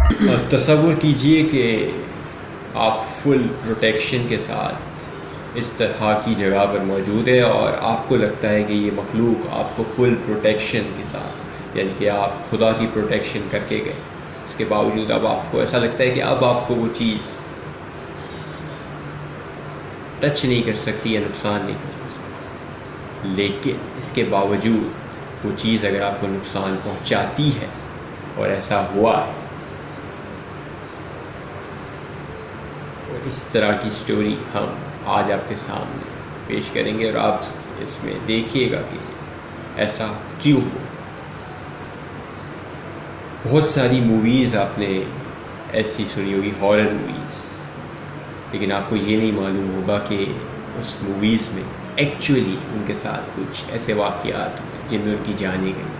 तसव्वुर कीजिए कि आप फुल प्रोटेक्शन के साथ इस तरह की जगह पर मौजूद है और आपको लगता है कि ये मखलूक आपको फुल प्रोटेक्शन के साथ, यानी कि आप खुदा की प्रोटेक्शन करके गए, इसके बावजूद अब आपको ऐसा लगता है कि अब आपको वो चीज़ टच नहीं कर सकती या नुकसान नहीं कर सकती। लेकिन इसके बावजूद वो चीज़ अगर आपको नुकसान पहुंचाती है, और ऐसा हुआ है, तो इस तरह की स्टोरी हम आज आपके सामने पेश करेंगे और आप इसमें देखिएगा कि ऐसा क्यों हो। बहुत सारी मूवीज़ आपने ऐसी सुनी होगी, हॉरर मूवीज़, लेकिन आपको ये नहीं मालूम होगा कि उस मूवीज़ में एक्चुअली उनके साथ कुछ ऐसे वाक़यात हुए जिनमें उनकी जानें गई।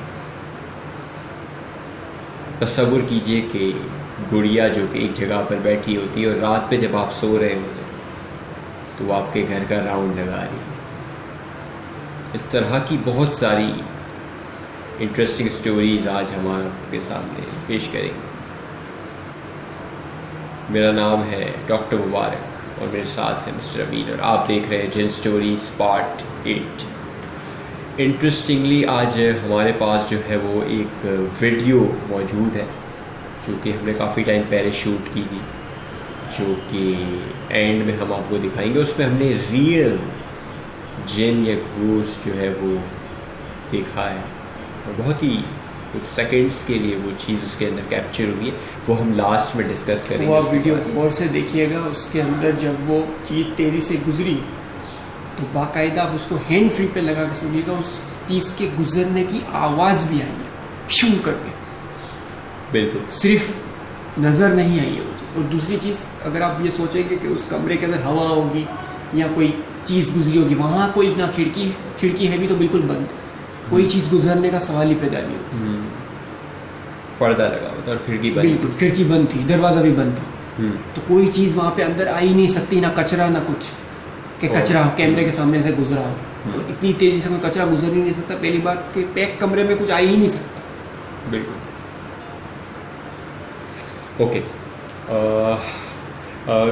तसव्वुर कीजिए कि गुड़िया जो कि एक जगह पर बैठी होती है और रात पे जब आप सो रहे होते तो वो आपके घर का राउंड लगा रही है। इस तरह की बहुत सारी इंटरेस्टिंग स्टोरीज़ आज हम आपके सामने पेश करेंगे। मेरा नाम है डॉक्टर मुबारक और मेरे साथ है मिस्टर अमीन और आप देख रहे हैं जिन स्टोरीज़ पार्ट 8। इंटरेस्टिंगली आज हमारे पास जो है वो एक वीडियो मौजूद है जो कि हमने काफ़ी टाइम पहले शूट की थी, जो कि एंड में हम आपको दिखाएंगे। उसमें हमने रियल जिन या घोस्ट जो है वो देखा है और बहुत ही कुछ सेकंड्स के लिए वो चीज़ उसके अंदर कैप्चर हुई है, वो हम लास्ट में डिस्कस करेंगे। वो आप वीडियो गौर से देखिएगा, उसके अंदर जब वो चीज़ तेज़ी से गुजरी तो बाकायदा आप उसको हैंड फ्री पे लगा के सुनिएगा, उस चीज़ के गुजरने की आवाज़ भी आई है शू करके, बिल्कुल सिर्फ नज़र नहीं आई है वो चीज़। और दूसरी चीज़, अगर आप ये सोचेंगे कि उस कमरे के अंदर हवा होगी या कोई चीज़ गुजरी होगी, वहाँ कोई ना खिड़की है भी तो बिल्कुल बंद, कोई चीज़ गुजरने का सवाल ही पैदा नहीं होता। पर्दा लगा हुआ था और खिड़की बंद, बिल्कुल खिड़की बंद थी, दरवाज़ा भी बंद था, तो कोई चीज़ वहाँ पे अंदर आ ही नहीं सकती, ना कचरा ना कुछ कि कचरा कैमरे के सामने से गुजरा हो। तो इतनी तेज़ी से कोई कचरा गुजर ही नहीं सकता। पहली बात कि पैक कमरे में कुछ आ ही नहीं सकता। बिल्कुल ओके।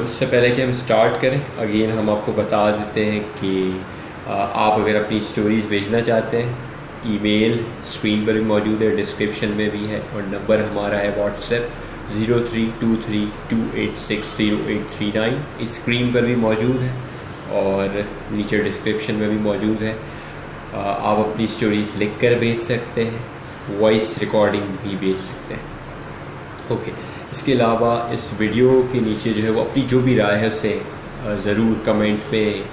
इससे पहले कि हम स्टार्ट करें, अगेन हम आपको बता देते हैं कि आप अगर अपनी स्टोरीज़ भेजना चाहते हैं, ईमेल स्क्रीन पर भी मौजूद है, डिस्क्रिप्शन में भी है, और नंबर हमारा है व्हाट्सएप 032328603839, इस स्क्रीन पर भी मौजूद है और नीचे डिस्क्रिप्शन में भी मौजूद है। आप अपनी स्टोरीज़ लिख कर भेज सकते हैं, वॉइस रिकॉर्डिंग भी भेज सकते हैं। ओके, इसके अलावा इस वीडियो के नीचे जो है वो अपनी जो भी राय है उसे ज़रूर कमेंट पे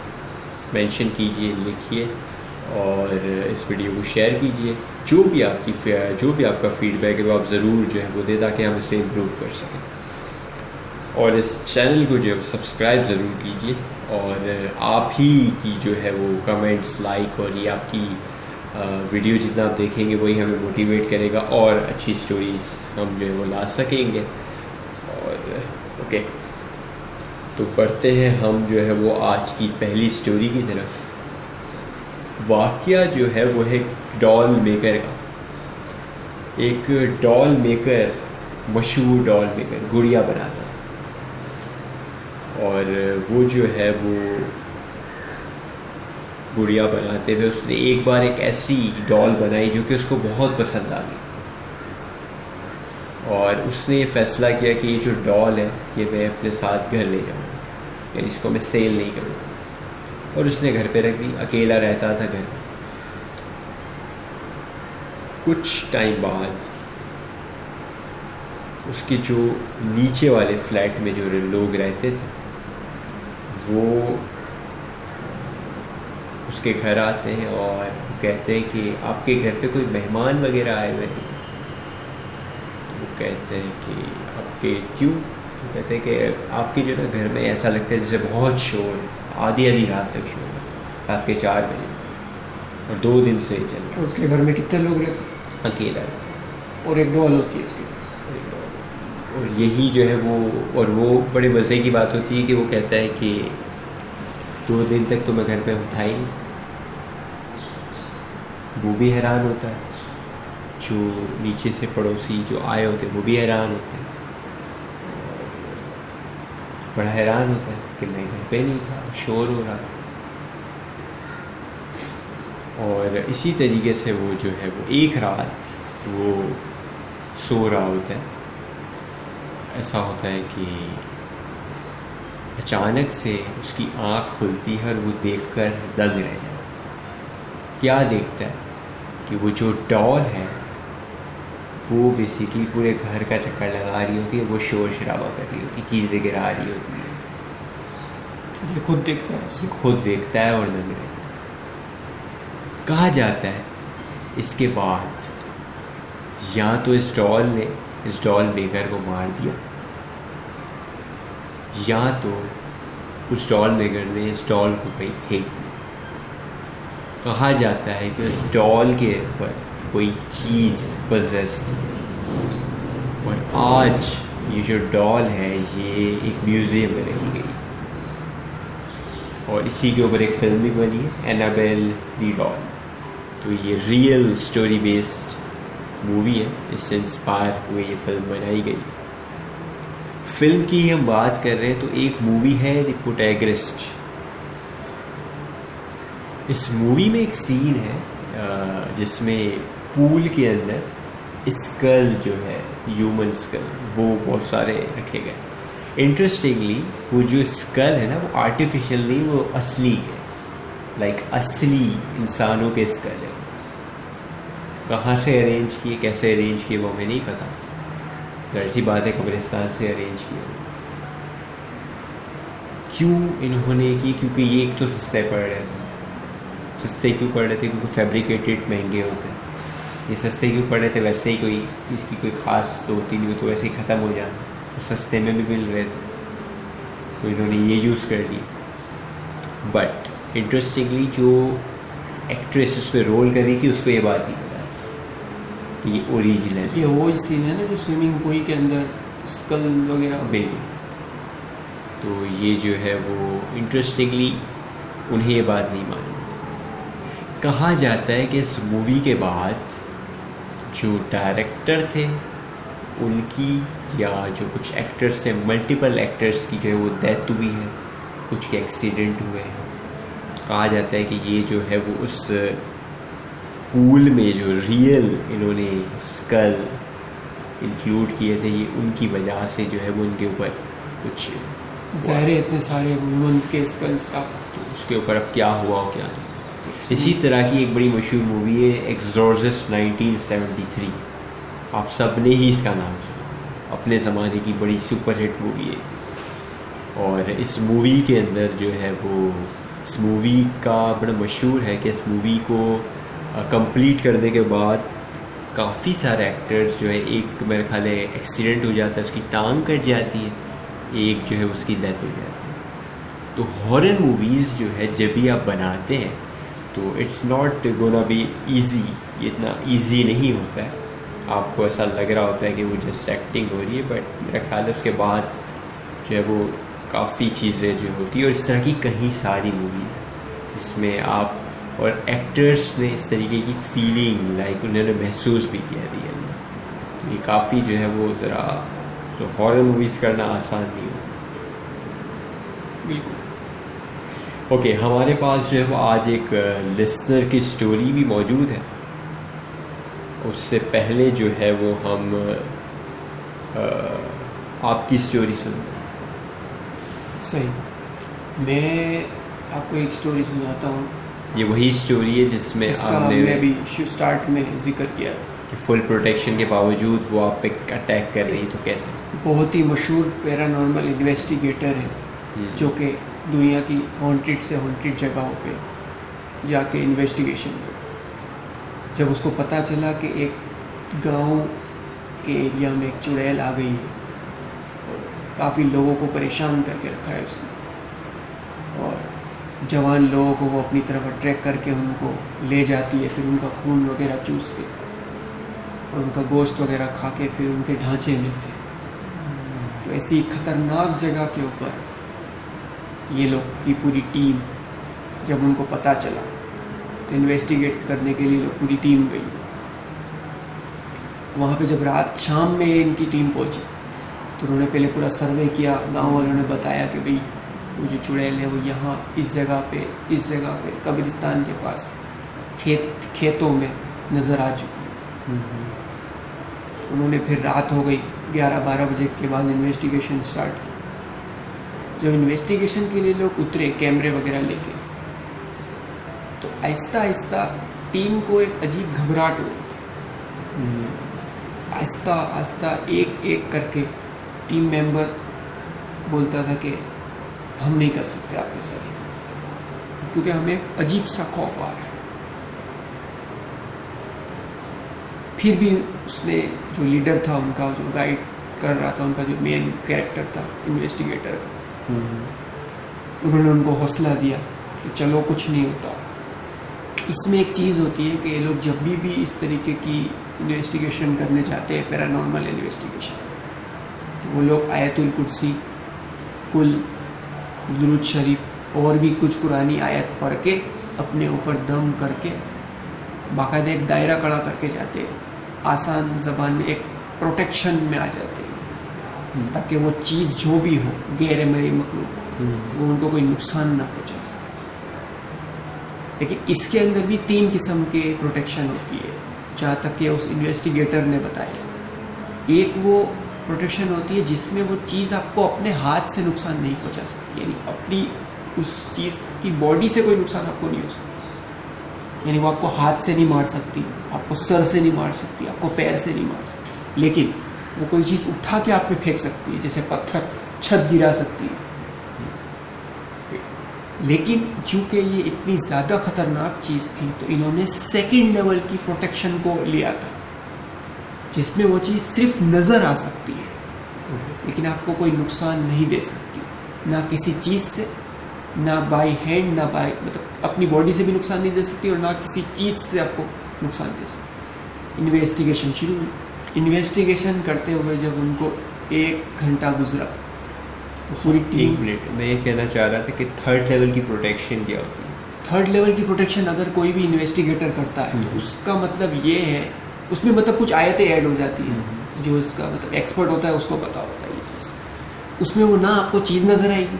मेंशन कीजिए, लिखिए और इस वीडियो को शेयर कीजिए। जो भी आपका फीडबैक है वो आप ज़रूर जो है वो दे, ताकि हम इसे इम्प्रूव कर सकें। और इस चैनल को जो है सब्सक्राइब ज़रूर कीजिए और आप ही की जो है वो कमेंट्स, लाइक और ये आपकी वीडियो जितना आप देखेंगे वही हमें मोटिवेट करेगा और अच्छी स्टोरीज़ हम जो है वो ला सकेंगे। और ओके, तो बढ़ते हैं हम जो है वो आज की पहली स्टोरी की तरफ। वाक़या जो है वो है डॉल मेकर का। एक डॉल मेकर, मशहूर डॉल मेकर, गुड़िया बनाता था और वो जो है वो गुड़िया बनाते हुए उसने एक बार एक ऐसी डॉल बनाई जो कि उसको बहुत पसंद आ गई और उसने ये फ़ैसला किया कि ये जो डॉल है ये मैं अपने साथ घर ले जाऊँगा, यानी इसको मैं सेल नहीं करूँगा, और उसने घर पे रख दी। अकेला रहता था घर। कुछ टाइम बाद उसके जो नीचे वाले फ्लैट में जो लोग रहते थे वो उसके घर आते हैं और कहते हैं कि आपके घर पे कोई मेहमान वगैरह आए हुए हैं। तो वो कहते हैं कि आपके क्यों? वो कहते हैं कि आपके जो ना घर में ऐसा लगता है जैसे बहुत शोर, आधी रात तक शोर, रात के 4 बजे, और 2 दिन से चल रहा है। उसके घर में कितने लोग रहते? अकेला रहता है और एक डॉल होती है उसके पास। और यही जो है वो, और वो बड़े मज़े की बात होती है कि वो कहता है कि 2 दिन तक तो मैं घर पे उठा ही नहीं। वो भी हैरान होता है, जो नीचे से पड़ोसी जो आए होते हैं वो भी हैरान होते हैं बड़ा हैरान होता है कि मैं घर पे नहीं था, शोर हो रहा था। और इसी तरीके से वो जो है वो एक रात वो सो रहा होता है। ऐसा होता है कि अचानक से उसकी आँख खुलती है और वो देखकर दंग रह जाता है। क्या देखता है कि वो जो डॉल है वो बेसिकली पूरे घर का चक्कर लगा रही होती है, वो शोर शराबा कर रही होती है, चीज़ें गिरा रही होती है। ये खुद देखता है, खुद देखता है और दंग रहता है। कहा जाता है इसके बाद या तो इस डॉल मेकर को मार दिया, या तो उस डॉल मेकर ने इस डॉल को कहीं फेंक दिया। कहा जाता है कि उस डॉल के ऊपर कोई चीज़ पजेस थी, और आज ये जो डॉल है ये एक म्यूज़ियम में रखी गई, और इसी के ऊपर एक फिल्म भी बनी है, एनाबेल दी डॉल। तो ये रियल स्टोरी बेस्ड मूवी है, इससे इंस्पायर हुए ये फिल्म बनाई गई। फिल्म की हम बात कर रहे हैं तो एक मूवी है द प्रोटैगनिस्ट। इस मूवी में एक सीन है जिसमें पूल के अंदर स्कल जो है, ह्यूमन स्कल, वो बहुत सारे रखे गए। इंटरेस्टिंगली वो जो स्कल है ना वो आर्टिफिशियल नहीं, वो असली है, लाइक असली इंसानों के स्कल है। कहाँ से अरेंज किए, कैसे अरेंज किए वो हमें नहीं पता। जाहिर सी बात है कब्रिस्तान से अरेंज किए। क्यों इन्होंने की? क्योंकि ये एक तो सस्ते पड़ रहे थे। सस्ते क्यों पड़ रहे थे? क्योंकि फैब्रिकेटेड महंगे होते हैं। ये सस्ते क्यों पड़ रहे थे? वैसे ही कोई इसकी कोई ख़ास तो होती नहीं, तो वैसे ही ख़त्म हो जाना, तो सस्ते में भी मिल रहे थे, तो इन्होंने ये यूज़ कर लिया। बट इंटरेस्टिंगली जो एक्ट्रेस उस पर रोल कर रही थी उसको ये बात नहीं पता कि ये ओरिजिनल। ये वो सीन है ना जो स्विमिंग पूल के अंदर स्कल वगैरह। बिल्कुल। तो ये जो है वो इंटरेस्टिंगली उन्हें ये बात नहीं मालूम। कहा जाता है कि इस मूवी के बाद जो डायरेक्टर थे उनकी, या जो कुछ एक्टर्स थे, मल्टीपल एक्टर्स की जो है वो डेथ हुई है, कुछ के एक्सीडेंट हुए हैं। कहा जाता है कि ये जो है वो उस पूल में जो रियल इन्होंने स्कल इंक्लूड किए थे, ये उनकी वजह से जो है वो उनके ऊपर कुछ ज़ाहिर इतने सारे ह्यूमन के स्कल साफ, तो उसके ऊपर अब क्या हुआ और क्या नहीं। इसी तरह की एक बड़ी मशहूर मूवी है एक्सॉर्सिस्ट 1973। आप सब ने ही इसका नाम सुना, अपने ज़माने की बड़ी सुपरहिट मूवी है। और इस मूवी के अंदर जो है वो, इस मूवी का बड़ा मशहूर है कि इस मूवी को कंप्लीट करने के बाद काफ़ी सारे एक्टर्स जो है, एक मेरे ख्याल है एक्सीडेंट हो जाता है, उसकी टांग कट जाती है, एक जो है उसकी डेथ हो जाती है। तो हॉरर मूवीज़ जो है जब भी आप बनाते हैं तो it's not gonna be easy, ये इतना ईजी नहीं होता है। आपको ऐसा लग रहा होता है कि वो जस्ट एक्टिंग हो रही है, बट मेरा ख्याल है उसके बाद जो है वो काफ़ी चीज़ें जो होती है। और इस तरह की कहीं सारी मूवीज़ जिसमें आप और एक्टर्स ने इस तरीके की फीलिंग लाइक उन्होंने महसूस भी किया रियल में। ये काफ़ी जो है वो ज़रा जो हॉरर मूवीज़ करना आसान नहीं होता। बिल्कुल। ओके, हमारे पास जो है वो आज एक लिसनर की स्टोरी भी मौजूद है। उससे पहले जो है वो हम आपकी स्टोरी सुनते हैं। सही, मैं आपको एक स्टोरी सुनाता हूँ। ये वही स्टोरी है जिसमें आपने मैं भी स्टार्ट में जिक्र किया कि फुल प्रोटेक्शन के बावजूद वो आप पे अटैक कर रही, तो कैसे? बहुत ही मशहूर पैरानॉर्मल इन्वेस्टिगेटर है जो कि दुनिया की हॉन्टेड से हॉन्टेड जगहों पे जाके इन्वेस्टिगेशन करता। जब उसको पता चला कि एक गांव के एरिया में एक चुड़ैल आ गई है और काफ़ी लोगों को परेशान करके रखा है उसने, और जवान लोगों को वो अपनी तरफ अट्रैक्ट करके उनको ले जाती है, फिर उनका खून वगैरह चूस के और उनका गोश्त वगैरह खा के फिर उनके ढांचे मिलते हैं। तो ऐसी ख़तरनाक जगह के ऊपर ये लोग की पूरी टीम, जब उनको पता चला तो इन्वेस्टिगेट करने के लिए लोग पूरी टीम गई। वहाँ पे जब रात शाम में इनकी टीम पहुँची तो उन्होंने पहले पूरा सर्वे किया, गांव वालों ने बताया कि भाई वो जो चुड़ैल है वो यहाँ इस जगह पे कब्रिस्तान के पास खेतों में नज़र आ चुकी है। तो उन्होंने फिर रात हो गई, 11-12 बजे के बाद इन्वेस्टिगेशन स्टार्ट की। जब इन्वेस्टिगेशन के लिए लोग उतरे कैमरे वगैरह लेके, तो आहिस्ता आहिस्ता टीम को एक अजीब घबराहट हुई। आहिस्ता आहिस्ता एक एक करके टीम मेंबर बोलता था कि हम नहीं कर सकते आपके साथ, क्योंकि हमें एक अजीब सा खौफ आ रहा है। फिर भी उसने, जो लीडर था उनका, जो गाइड कर रहा था, उनका जो मेन कैरेक्टर था इन्वेस्टिगेटर, उन्होंने उनको हौसला दिया कि चलो कुछ नहीं होता। इसमें एक चीज़ होती है कि ये लोग जब भी इस तरीके की इन्वेस्टिगेशन करने जाते हैं, पैरानॉर्मल इन्वेस्टिगेशन, तो वो लोग आयतुल कुर्सी, कुल, दुरूद शरीफ और भी कुछ पुरानी आयत पढ़ के अपने ऊपर दम करके बाकायदा एक दायरा खड़ा करके जाते हैं, आसान ज़बान में एक प्रोटेक्शन में आ जाते हैं, ताकि वो चीज़ जो भी हो, गैर मरी मखलूक, वो उनको कोई नुकसान ना पहुँचा सके। लेकिन इसके अंदर भी 3 किस्म के प्रोटेक्शन होती है, जहाँ तक कि उस इन्वेस्टिगेटर ने बताया। एक वो प्रोटेक्शन होती है जिसमें वो चीज़ आपको अपने हाथ से नुकसान नहीं पहुँचा सकती, यानी अपनी उस चीज़ की बॉडी से कोई नुकसान आपको नहीं हो सकता, यानी वो आपको हाथ से नहीं मार सकती, आपको सर से नहीं मार सकती, आपको पैर से नहीं मार सकती, लेकिन वो कोई चीज़ उठा के आप पे फेंक सकती है, जैसे पत्थर, छत गिरा सकती है। लेकिन चूँकि ये इतनी ज़्यादा ख़तरनाक चीज़ थी, तो इन्होंने सेकंड लेवल की प्रोटेक्शन को लिया था, जिसमें वो चीज़ सिर्फ नज़र आ सकती है, लेकिन आपको कोई नुकसान नहीं दे सकती, ना किसी चीज़ से, ना बाई हैंड, ना बाई, मतलब अपनी बॉडी से भी नुकसान नहीं दे सकती, और ना किसी चीज़ से आपको नुकसान दे सकती। इन्वेस्टिगेशन शुरू हुई। इन्वेस्टिगेशन करते हुए जब उनको 1 घंटा गुजरा, तो पूरी टीम, 1 मिनट, मैं ये कहना चाह रहा था कि 3rd लेवल की प्रोटेक्शन क्या होती है? 3rd लेवल की प्रोटेक्शन अगर कोई भी इन्वेस्टिगेटर करता है, तो उसका मतलब ये है, उसमें मतलब कुछ आयतें ऐड हो जाती हैं, जो इसका मतलब एक्सपर्ट होता है उसको पता होता है ये चीज़। उसमें वो ना आपको चीज़ नज़र आएगी,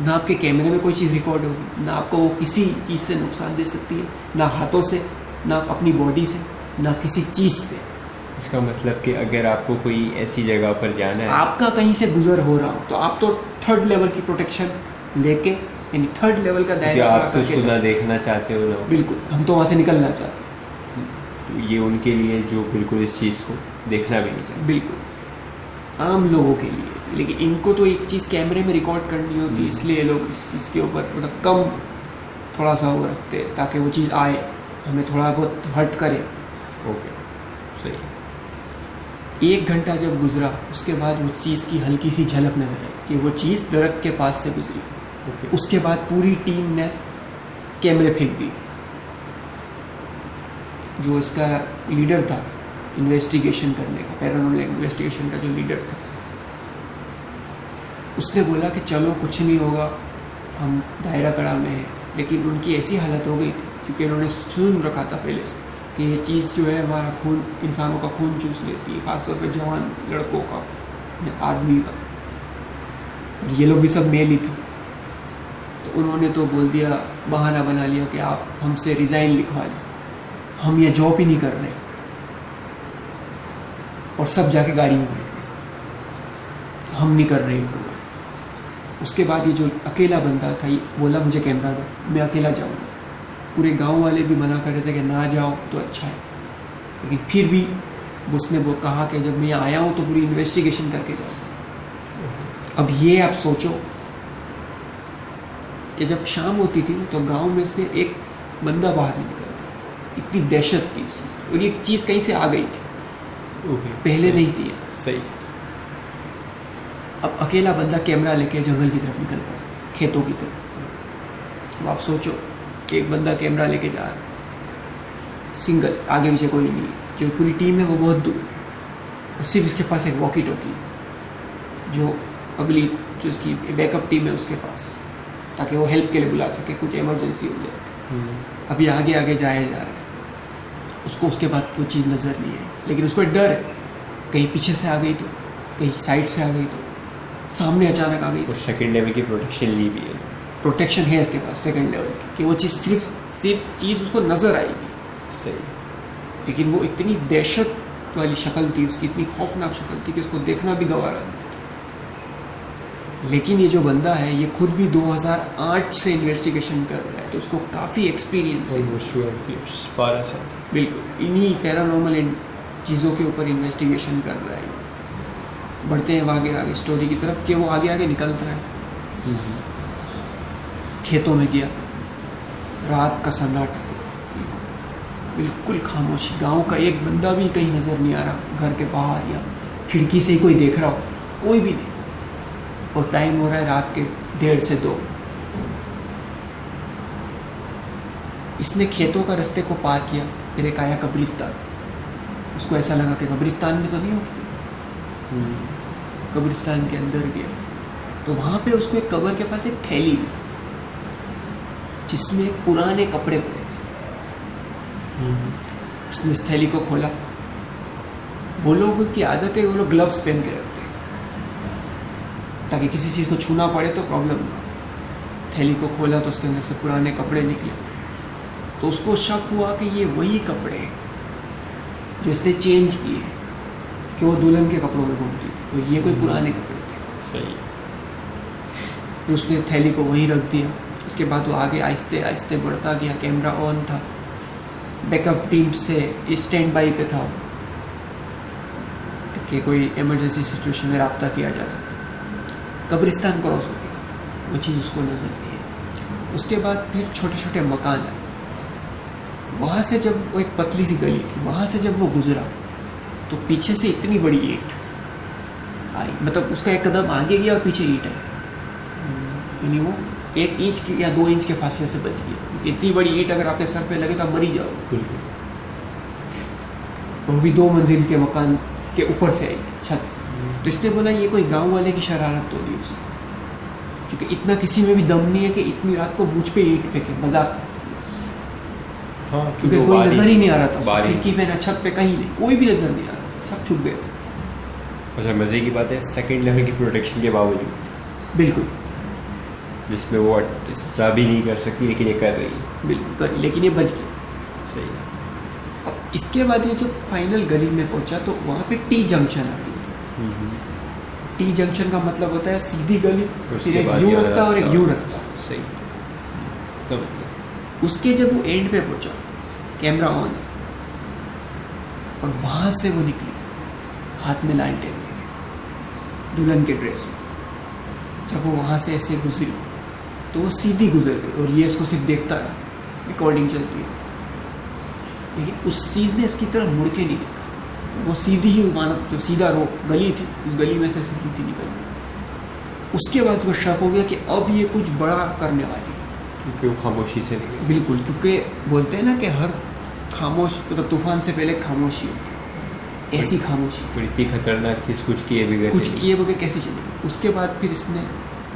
ना आपके कैमरे में कोई चीज़ रिकॉर्ड होगी, ना आपको वो किसी चीज़ से नुकसान दे सकती है, ना हाथों से, ना अपनी बॉडी से, ना किसी चीज़ से। इसका मतलब कि अगर आपको कोई ऐसी जगह पर जाना है, आपका कहीं से गुजर हो रहा हो, तो आप तो 3rd लेवल की प्रोटेक्शन लेके, यानी 3rd लेवल का दायरा, आप तो उसको ना देखना चाहते हो ना, बिल्कुल, हम तो वहाँ से निकलना चाहते हैं। तो ये उनके लिए जो बिल्कुल इस चीज़ को देखना भी नहीं चाहते, बिल्कुल आम लोगों के लिए। लेकिन इनको तो एक चीज़ कैमरे में रिकॉर्ड करनी होती है, इसलिए ये लोग इस चीज़ के ऊपर मतलब कम थोड़ा सा वो रखते हैं, ताकि वो चीज़ आए, हमें थोड़ा बहुत हर्ट करे। ओके, सही। 1 घंटा जब गुजरा, उसके बाद वो चीज़ की हल्की सी झलक नजर आई कि वो चीज़ दरख्त के पास से गुजरी। उसके बाद पूरी टीम ने कैमरे फेंक दिए। जो इसका लीडर था इन्वेस्टिगेशन करने का, पैरानॉर्मल इन्वेस्टिगेशन का जो लीडर था, उसने बोला कि चलो कुछ नहीं होगा, हम दायरा कड़ा में हैं। लेकिन उनकी ऐसी हालत हो गई थी, क्योंकि उन्होंने सुन रखा था पहले से कि ये चीज़ जो है हमारा खून, इंसानों का खून चूस लेती है, खासतौर पर जवान लड़कों का या आदमी का, और ये लोग भी सब मेल ही थे। तो उन्होंने तो बोल दिया, बहाना बना लिया कि आप हमसे रिज़ाइन लिखवा लें, हम ये जॉब ही नहीं कर रहे, और सब जाके गाड़ी में बैठ गए, हम नहीं कर रहे प्रोग्राम। उसके बाद ये जो अकेला बंदा था, ये बोला मुझे कैमरा दो, मैं अकेला जाऊँगा। पूरे गांव वाले भी मना कर रहे थे कि ना जाओ तो अच्छा है, लेकिन फिर भी उसने वो कहा कि जब मैं यहाँ आया हूँ तो पूरी इन्वेस्टिगेशन करके जाऊँ। अब ये आप सोचो कि जब शाम होती थी तो गांव में से एक बंदा बाहर नहीं निकलता, इतनी दहशत थी इस चीज़ की, और ये चीज़ कहीं से आ गई थी, पहले नहीं थी। सही। अब अकेला बंदा कैमरा लेके जंगल की तरफ निकल पड़ा, खेतों की तरफ। अब आप सोचो, एक बंदा कैमरा लेके जा रहा है, सिंगल, आगे पीछे कोई नहीं, जो पूरी टीम है वो बहुत दूर, और सिर्फ इसके पास एक वॉकी टॉकी, जो अगली जो इसकी बैकअप टीम है उसके पास, ताकि वो हेल्प के लिए बुला सके, कुछ इमरजेंसी हो जाए। अभी आगे आगे जाया जा रहा है, उसको उसके बाद कोई चीज़ नज़र नहीं है, लेकिन उसको डर है कहीं पीछे से आ गई तो कहीं साइड से आ गई तो सामने अचानक आ गई और सेकंड लेवल की प्रोटेक्शन ली भी है, प्रोटेक्शन है इसके पास सेकंड लेवल की कि वो चीज़ सिर्फ चीज़ उसको नज़र आएगी, सही, लेकिन वो इतनी दहशत वाली शक्ल थी उसकी, इतनी खौफनाक शक्ल थी कि उसको देखना भी गवारा नहीं था। लेकिन ये जो बंदा है ये खुद भी 2008 से इन्वेस्टिगेशन कर रहा है, तो उसको काफ़ी एक्सपीरियंस है। ऑलमोस्ट 12 साल। बिल्कुल इन्हीं पैरानॉर्मल चीज़ों के ऊपर इन्वेस्टिगेशन कर रहा है। बढ़ते हैं आगे आगे स्टोरी की तरफ कि वो आगे आगे निकलता है। खेतों में गया, रात का सन्नाटा, बिल्कुल खामोशी, गांव का एक बंदा भी कहीं नज़र नहीं आ रहा, घर के बाहर या खिड़की से ही कोई देख रहा हो, कोई भी नहीं। और टाइम हो रहा है रात के 1:30 से 2। इसने खेतों का रास्ते को पार किया, फिर एक आया कब्रिस्तान। उसको ऐसा लगा कि कब्रिस्तान में तो नहीं होगी, कब्रिस्तान के अंदर गया तो वहाँ पे उसको एक कब्र के पास एक थैली मिली जिसमें पुराने कपड़े पड़े थे। उसने उस थैली को खोला। वो लोगों की आदत है, वो लोग ग्लव्स पहन के रखते हैं ताकि किसी चीज़ को छूना पड़े तो प्रॉब्लम ना। थैली को खोला तो उसके अंदर से पुराने कपड़े निकले, तो उसको शक हुआ कि ये वही कपड़े हैं जो इसने चेंज किए, कि वो दुल्हन के कपड़ों में घूमती थी, तो ये कोई पुराने कपड़े थे। सही। फिर उसने थैली को वहीं रख दिया। उसके बाद वो आगे आहिस्ते आहिस्ते बढ़ता गया। कैमरा ऑन था, बैकअप टीम से स्टैंड बाई पे था कि कोई इमरजेंसी सिचुएशन में रब्ता किया जा सके। कब्रिस्तान क्रॉस हो गया, वो चीज़ उसको नजर नहीं है। उसके बाद फिर छोटे छोटे मकान आए। वहाँ से जब वो एक पतली सी गली थी, वहाँ से जब वो गुजरा तो पीछे से इतनी बड़ी ईंट आई, मतलब उसका एक कदम आगे गया और पीछे ईंट आई, यानी वो 1 इंच या 2 इंच के फासले से बच गया। इतनी बड़ी ईंट अगर आपके सर पे लगे तो आप मर ही जाओगे। वो भी 2 मंजिल के मकान के ऊपर से आई थी, छत से। तो इसने बोला ये कोई गांव वाले की शरारत तो नहीं उसकी, क्योंकि इतना किसी में भी दम नहीं है कि इतनी रात को मुझ पे ईंट फेंके, मजाक। हाँ, क्योंकि कोई नजर ही नहीं आ रहा था, खिड़की पे ना छत पे, कहीं नहीं, कोई भी नजर नहीं आ रहा, सब छुप गए। अच्छा, मजे की बात है सेकंड लेवल की प्रोटेक्शन के बावजूद, बिल्कुल, जिसमें वो इस तरह भी नहीं कर सकती, लेकिन ये कर रही है। बिल्कुल कर, लेकिन ये बच गई। सही है। अब इसके बाद ये जो फाइनल गली में पहुंचा तो वहाँ पे टी जंक्शन आ गई। टी जंक्शन का मतलब होता है सीधी गली, फिर एक यू रास्ता और एक यू रास्ता। सही। तो उसके जब वो एंड पे पहुंचा, कैमरा ऑन है, और वहां से वो निकली हाथ में लालटेन लिए, दुल्हन के ड्रेस में। जब वो वहां से ऐसे गुजरी तो वो सीधी गुजर गई, और ये इसको सिर्फ देखता रहा, रिकॉर्डिंग चलती है। लेकिन उस चीज़ ने इसकी तरफ मुड़ के नहीं देखा, वो सीधी ही मानो जो सीधा गली थी, उस गली में से सीधी निकल गई। उसके बाद वो शक हो गया कि अब ये कुछ बड़ा करने वाली है, क्योंकि वो खामोशी से निकली। बिल्कुल, क्योंकि बोलते हैं ना कि हर खामोश मतलब तूफान से पहले खामोशी होती है, ऐसी खामोशी। तो इतनी खतरनाक चीज़ कुछ किए बगैर कुछ किए बगैर कैसे चलेगी। उसके बाद फिर इसने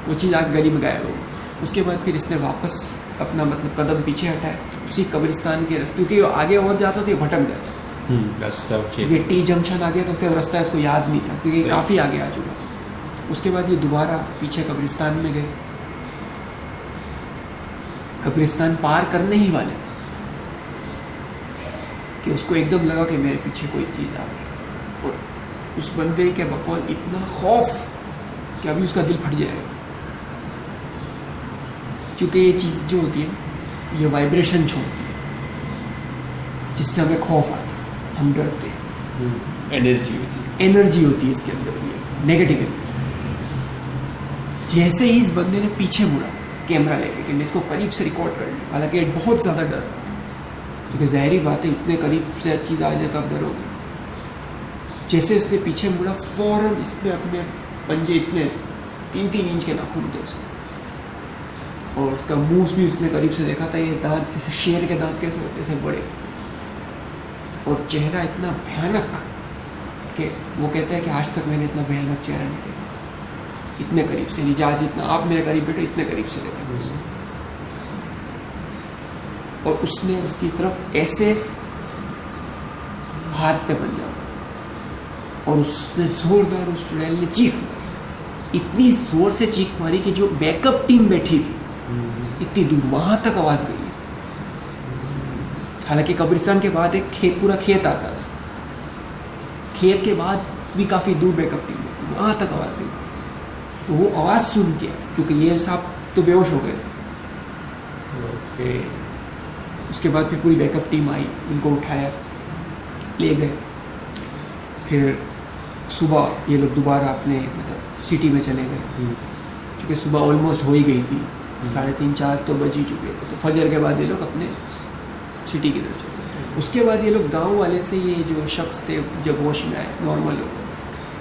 वो चीज़ आग गली में गायब हो गई। उसके बाद फिर इसने वापस अपना मतलब कदम पीछे हटाया, उसी कब्रिस्तान के रास्ते, क्योंकि आगे और जाता तो ये भटक जाता, रास्ता क्योंकि टी जंक्शन आ गया तो उसका रास्ता इसको याद नहीं था, क्योंकि काफ़ी आगे आ चुका। उसके बाद ये दोबारा पीछे कब्रिस्तान में गए। कब्रिस्तान पार करने ही वाले थे कि उसको एकदम लगा कि मेरे पीछे कोई चीज़ आ गई, और उस बंदे के बकौल इतना खौफ कि अभी उसका दिल फट जाएगा। क्योंकि ये चीज़ जो होती है ये वाइब्रेशन छोड़ती है, जिससे हमें खौफ आता है, हम डरते हैं। एनर्जी होती है इसके अंदर, ये नेगेटिव एनर्जी। जैसे ही इस बंदे ने पीछे मुड़ा कैमरा लेके कि मैं इसको करीब से रिकॉर्ड कर लूँ, हालांकि बहुत ज़्यादा डर रहा था, क्योंकि ज़ाहिरी बात है इतने करीब से चीज़ आ जाए तो आप डरोगे। जैसे इसने पीछे मुड़ा, फौरन इसने अपने पंजे इतने 3-3 इंच के नाखून थे उसने, और उसका मुंह भी उसने करीब से देखा था। ये दांत जैसे शेर के दांत कैसे होते ऐसे बड़े, और चेहरा इतना भयानक कि वो कहता है कि आज तक मैंने इतना भयानक चेहरा नहीं देखा, इतने करीब से नहीं। आज जितना आप मेरे करीब बैठे, इतने करीब से देखा उसने। और उसने उसकी तरफ ऐसे हाथ पे पंजा, और उसने जोरदार उस चुड़ैल ने चीख मारी, इतनी जोर से चीख मारी कि जो बैकअप टीम बैठी थी इतनी दूर वहां तक आवाज गई। हालांकि कब्रिस्तान के बाद एक खेत, पूरा खेत आता था, खेत के बाद भी काफी दूर बैकअप टीम थी, वहां तक आवाज गई। तो वो आवाज सुन के, क्योंकि ये साहब तो बेहोश हो गए, उसके बाद फिर पूरी बैकअप टीम आई, उनको उठाया, ले गए। फिर सुबह ये लोग दोबारा अपने मतलब सिटी में चले गए, क्योंकि सुबह ऑलमोस्ट हो ही गई थी, 3:30-4 तो बज ही चुके थे। तो फजर के बाद ये लोग अपने सिटी की तरफ चले गए। उसके बाद ये लोग गांव वाले से, ये जो शख्स थे जब होश में आए, नॉर्मल लोग,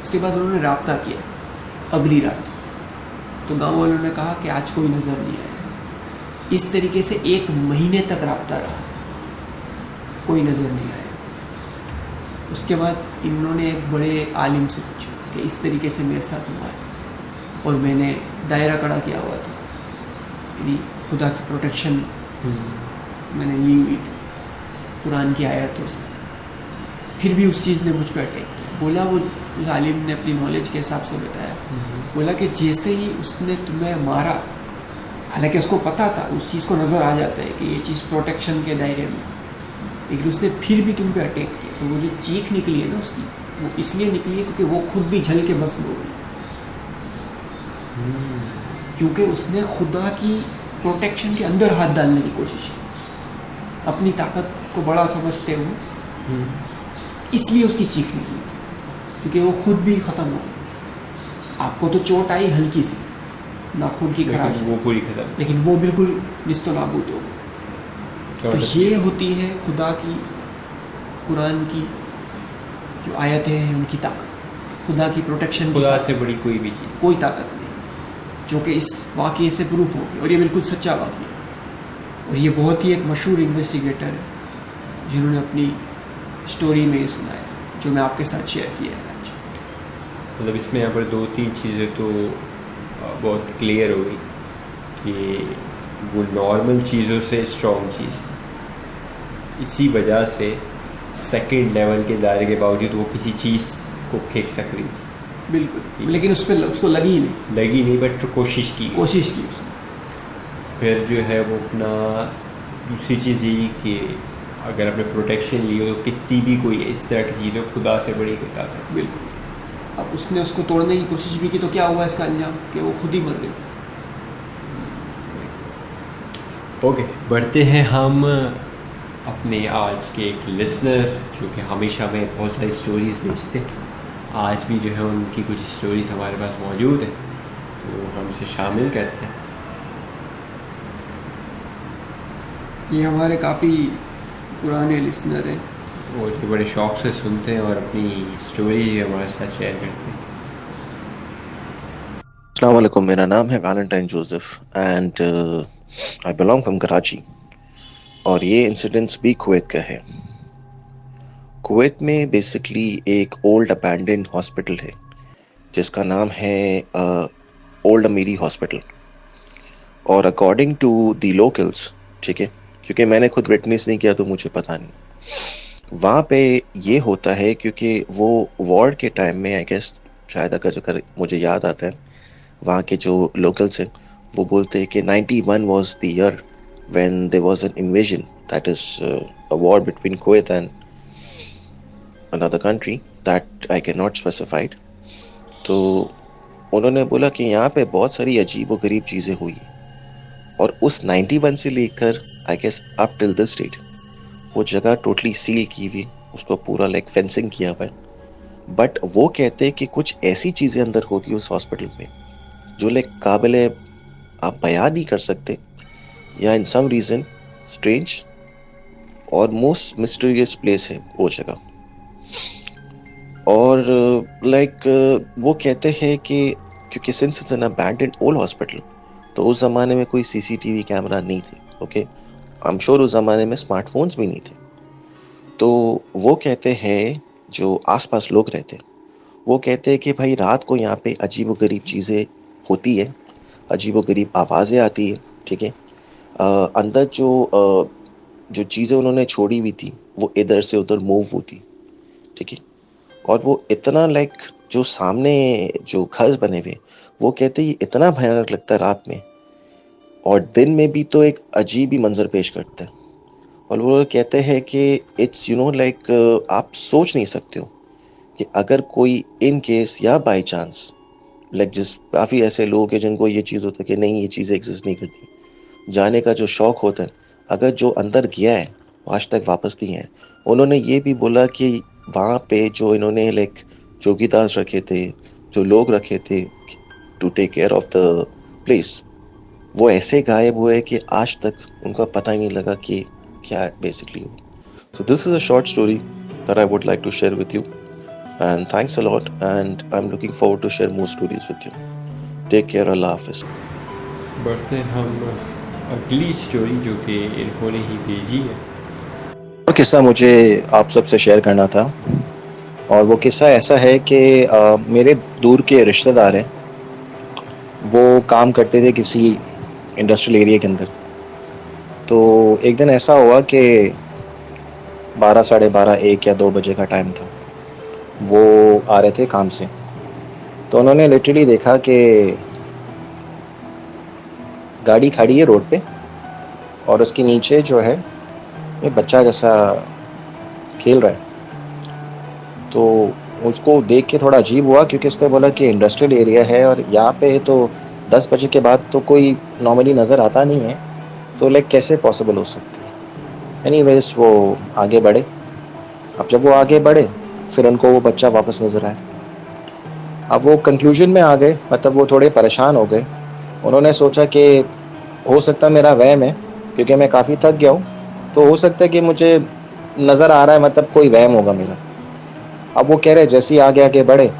उसके बाद उन्होंने राब्ता किया अगली रात। तो गांव वालों ने कहा कि आज कोई नज़र नहीं आया। इस तरीके से 1 महीने तक राब्ता रहा, कोई नज़र नहीं आया। उसके बाद इन्होंने एक बड़े आलिम से पूछा कि इस तरीके से मेरे साथ हुआ है और मैंने दायरा खड़ा किया हुआ था, यानी खुदा की प्रोटेक्शन मैंने ली हुई थी कुरान की आयतों से, फिर भी उस चीज़ ने मुझ पर अटैक किया। बोला वो आलिम ने अपनी नॉलेज के हिसाब से बताया, बोला कि जैसे ही उसने तुम्हें मारा, हालांकि उसको पता था, उस चीज़ को नज़र आ जाता है कि ये चीज़ प्रोटेक्शन के दायरे में, लेकिन उसने फिर भी तुम पे अटैक किया। तो वो जो चीख निकली है ना उसकी, वो इसलिए निकली है क्योंकि वो खुद भी झल के बस हो गई, क्योंकि उसने खुदा की प्रोटेक्शन के अंदर हाथ डालने की कोशिश की, अपनी ताकत को बड़ा समझते हुए, इसलिए उसकी चीख निकली थी, क्योंकि वो खुद भी ख़त्म हो गई। आपको तो चोट आई हल्की सी, नाखून की खराश, वो पूरी खत्म, लेकिन वो बिल्कुल निस्तो नाबूद हो गई। तो ये होती है खुदा की, कुरान की जो आयतें हैं, उनकी ताकत, खुदा की प्रोटेक्शन, खुदा से बड़ी कोई भी चीज़, कोई ताकत नहीं, जो कि इस वाक़ये से प्रूफ होगी। और ये बिल्कुल सच्चा वाक़या है। और ये बहुत ही एक मशहूर इन्वेस्टिगेटर है जिन्होंने अपनी स्टोरी में ये सुनाया, जो मैं आपके साथ शेयर किया है आज। मतलब इसमें यहाँ पर 2-3 चीज़ें तो बहुत क्लियर हो गई कि वो नॉर्मल चीज़ों से स्ट्रॉन्ग चीज़ थी, इसी वजह से सेकंड लेवल के दायरे के बावजूद वो किसी चीज़ को फेंक सक रही थी। बिल्कुल, लेकिन उसको लगी नहीं, बट कोशिश की उसने। फिर जो है वो अपना दूसरी चीज़ यही कि अगर आपने प्रोटेक्शन ली हो तो कितनी भी कोई इस तरह की चीज़ हो, खुदा से बड़ी कोई ताकत। बिल्कुल। अब उसने उसको तोड़ने की कोशिश भी की, तो क्या हुआ इसका अंजाम, कि वो खुद ही मर गई। ओके, बढ़ते हैं हम अपने आज के एक लिसनर, जो कि हमेशा में बहुत सारी स्टोरीज़ भेजते हैं। आज भी जो है उनकी कुछ स्टोरीज़ हमारे पास मौजूद है, तो हम उसे शामिल करते हैं। ये हमारे काफ़ी पुराने लिसनर हैं और जो बड़े शौक़ से सुनते हैं और अपनी स्टोरी हमारे साथ शेयर करते हैं। अस्सलाम वालेकुम, मेरा नाम है Valentine Joseph and I belong from Karachi. और ये इंसिडेंट्स भी कुवैत का है। कुवैत में बेसिकली एक ओल्ड अबैंडन्ड हॉस्पिटल है जिसका नाम है ओल्ड अमीरी हॉस्पिटल। और अकॉर्डिंग टू द लोकल्स, ठीक है, क्योंकि मैंने खुद विटनेस नहीं किया तो मुझे पता नहीं, वहाँ पे ये होता है क्योंकि वो वार्ड के टाइम में, आई गेस शायद, अगर मुझे याद आता है, वहाँ के जो लोकल्स हैं वो बोलते हैं कि 91 was the year when there was an invasion, that is a war between Kuwait and another country that I cannot specify. तो उन्होंने बोला कि यहाँ पे बहुत सारी अजीब व गरीब चीज़ें हुई, और उस 91 से लेकर I guess up till this date वो जगह टोटली सील की हुई, उसको पूरा लाइक फेंसिंग किया हुआ है। बट वो कहते हैं कि कुछ ऐसी चीज़ें अंदर होती है उस हॉस्पिटल में जो लाइक काबिल आप बयान नहीं कर सकते, या इन सम रीज़न स्ट्रेंज और मोस्ट मिस्टीरियस प्लेस है वो जगह। और वो कहते हैं कि क्योंकि since it's an abandoned old hospital, तो उस ज़माने में कोई सीसीटीवी कैमरा नहीं थे, ओके, आई एम श्योर उस ज़माने में स्मार्टफोन्स भी नहीं थे। तो वो कहते हैं, जो आसपास लोग रहते हैं वो कहते हैं कि भाई रात को यहाँ पे अजीब व गरीब चीज़ें होती है, अजीब व गरीब आवाज़ें आती है, ठीक है। अंदर जो चीज़ें उन्होंने छोड़ी हुई थी वो इधर से उधर मूव होती, ठीक है। और वो इतना लाइक जो सामने जो घर बने हुए, वो कहते हैं ये इतना भयानक लगता है रात में, और दिन में भी तो एक अजीब ही मंजर पेश करता है। और वो कहते हैं कि इट्स यू नो लाइक आप सोच नहीं सकते हो कि अगर कोई इन केस या बाय चांस लाइक जिस काफ़ी ऐसे लोग हैं जिनको ये चीज़ होता है कि नहीं ये चीज़ें एग्जिस्ट नहीं करती, जाने का जो शौक होता है, अगर जो अंदर गया है वो आज तक वापस नहीं है। उन्होंने ये भी बोला कि वहाँ पे जो इन्होंने लाइक चौकीदार रखे थे, जो लोग रखे थे to take care of the place, वो ऐसे गायब हुए कि आज तक उनका पता ही नहीं लगा कि क्या है basically. So this is a short story that I would like to share with you, and thanks a lot, and I'm looking forward to share more stories with you. Take care, Allah Hafiz. बढ़ते हम अगली story जो कि इन्होंने ही भेजी है। और किस्सा मुझे आप सबसे शेयर करना था, और वो किस्सा ऐसा है कि मेरे दूर के रिश्तेदार हैं, वो काम करते थे किसी इंडस्ट्रियल एरिया के अंदर। तो एक दिन ऐसा हुआ कि 12 साढ़े 12 1 या 2 बजे का टाइम था, वो आ रहे थे काम से। तो उन्होंने लिटरली देखा कि गाड़ी खड़ी है रोड पे, और उसके नीचे जो है ये बच्चा जैसा खेल रहा है। तो उसको देख के थोड़ा अजीब हुआ, क्योंकि उसने बोला कि इंडस्ट्रियल एरिया है और यहाँ पे तो 10 बजे के बाद तो कोई नॉर्मली नज़र आता नहीं है, तो लाइक कैसे पॉसिबल हो सकती है। एनीवेज वो आगे बढ़े। अब जब वो आगे बढ़े फिर उनको वो बच्चा वापस नज़र आया। अब वो कंक्लूजन में आ गए, मतलब वो थोड़े परेशान हो गए। उन्होंने सोचा कि हो सकता है मेरा वहम है, क्योंकि मैं काफ़ी थक गया हूँ, तो हो सकता है कि मुझे नज़र आ रहा है, मतलब कोई वहम होगा मेरा। अब वो कह रहे जैसे ही आगे आगे बढ़े